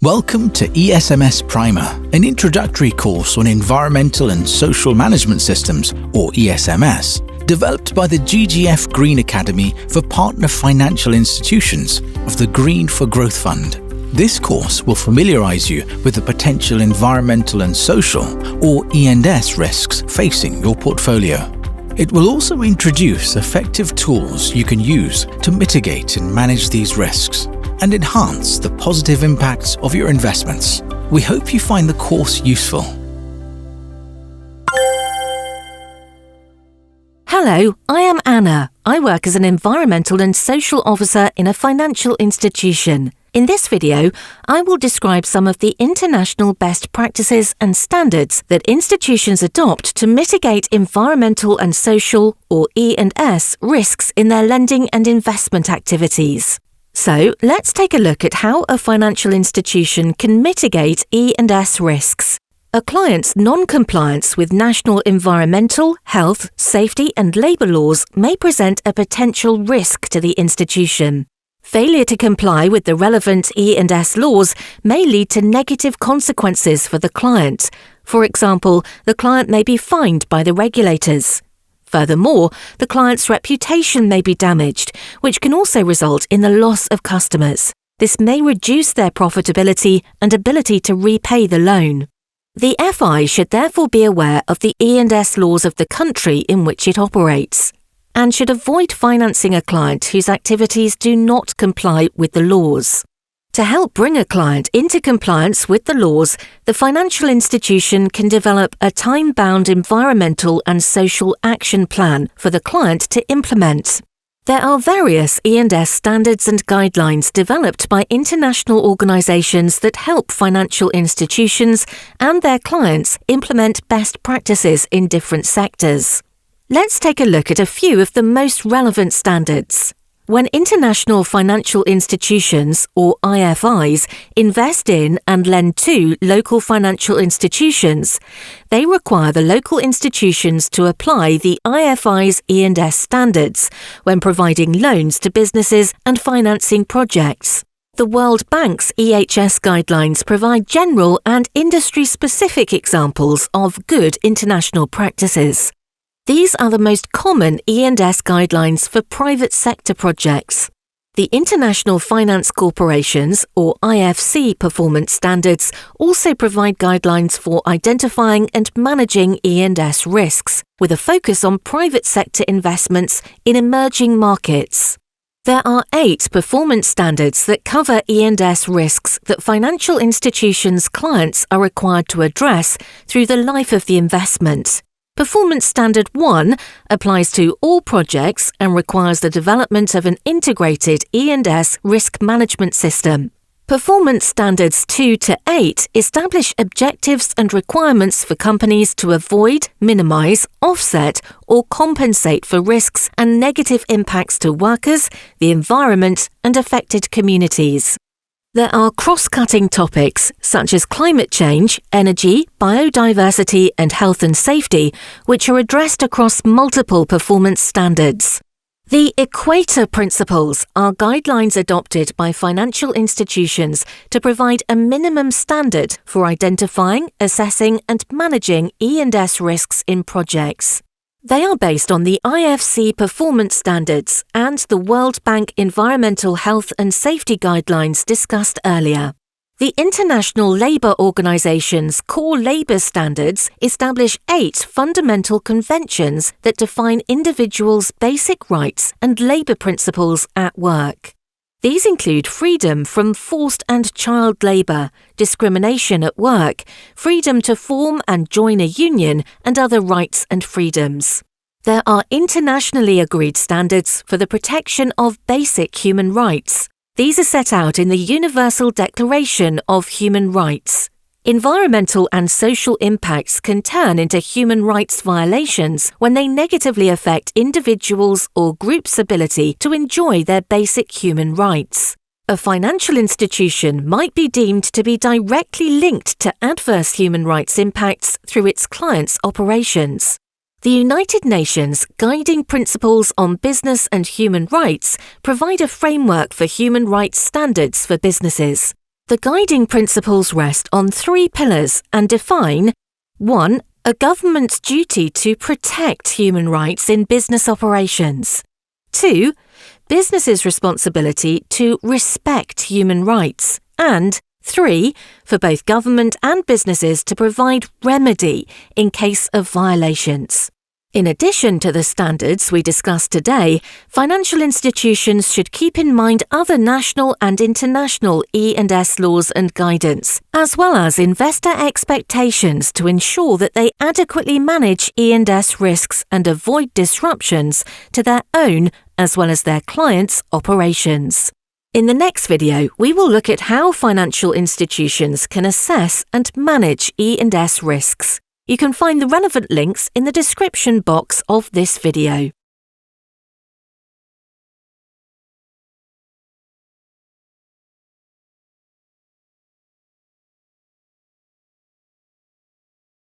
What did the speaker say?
Welcome to ESMS Primer, an introductory course on environmental and social management systems, or ESMS, developed by the GGF Green Academy for partner financial institutions of the Green for Growth Fund. This course will familiarise you with the potential environmental and social, or E&S risks facing your portfolio. It will also introduce effective tools you can use to mitigate and manage these risks and enhance the positive impacts of your investments. We hope you find the course useful. Hello, I am Anna. I work as an environmental and social officer in a financial institution. In this video, I will describe some of the international best practices and standards that institutions adopt to mitigate environmental and social, or E&S, risks in their lending and investment activities. So, let's take a look at how a financial institution can mitigate E&S risks. A client's non-compliance with national environmental, health, safety and labour laws may present a potential risk to the institution. Failure to comply with the relevant E&S laws may lead to negative consequences for the client. For example, the client may be fined by the regulators. Furthermore, the client's reputation may be damaged, which can also result in the loss of customers. This may reduce their profitability and ability to repay the loan. The FI should therefore be aware of the E&S laws of the country in which it operates, and should avoid financing a client whose activities do not comply with the laws. To help bring a client into compliance with the laws, the financial institution can develop a time-bound environmental and social action plan for the client to implement. There are various E&S standards and guidelines developed by international organisations that help financial institutions and their clients implement best practices in different sectors. Let's take a look at a few of the most relevant standards. When international financial institutions, or IFIs, invest in and lend to local financial institutions, they require the local institutions to apply the IFI's E&S standards when providing loans to businesses and financing projects. The World Bank's EHS guidelines provide general and industry-specific examples of good international practices. These are the most common E&S guidelines for private sector projects. The International Finance Corporation's, or IFC, performance standards also provide guidelines for identifying and managing E&S risks, with a focus on private sector investments in emerging markets. There are 8 performance standards that cover E&S risks that financial institutions' clients are required to address through the life of the investment. Performance Standard 1 applies to all projects and requires the development of an integrated E&S risk management system. Performance Standards 2 to 8 establish objectives and requirements for companies to avoid, minimise, offset, or compensate for risks and negative impacts to workers, the environment, and affected communities. There are cross-cutting topics such as climate change, energy, biodiversity and health and safety, which are addressed across multiple performance standards. The Equator Principles are guidelines adopted by financial institutions to provide a minimum standard for identifying, assessing and managing E&S risks in projects. They are based on the IFC performance standards and the World Bank Environmental Health and Safety Guidelines discussed earlier. The International Labour Organization's core labour standards establish 8 fundamental conventions that define individuals' basic rights and labour principles at work. These include freedom from forced and child labour, discrimination at work, freedom to form and join a union, and other rights and freedoms. There are internationally agreed standards for the protection of basic human rights. These are set out in the Universal Declaration of Human Rights. Environmental and social impacts can turn into human rights violations when they negatively affect individuals' or groups' ability to enjoy their basic human rights. A financial institution might be deemed to be directly linked to adverse human rights impacts through its clients' operations. The United Nations Guiding Principles on Business and Human Rights provide a framework for human rights standards for businesses. The guiding principles rest on 3 pillars and define 1. A government's duty to protect human rights in business operations. 2. Businesses' responsibility to respect human rights. And 3. For both government and businesses to provide remedy in case of violations. In addition to the standards we discussed today, financial institutions should keep in mind other national and international E&S laws and guidance, as well as investor expectations to ensure that they adequately manage E&S risks and avoid disruptions to their own as well as their clients' operations. In the next video, we will look at how financial institutions can assess and manage E&S risks. You can find the relevant links in the description box of this video.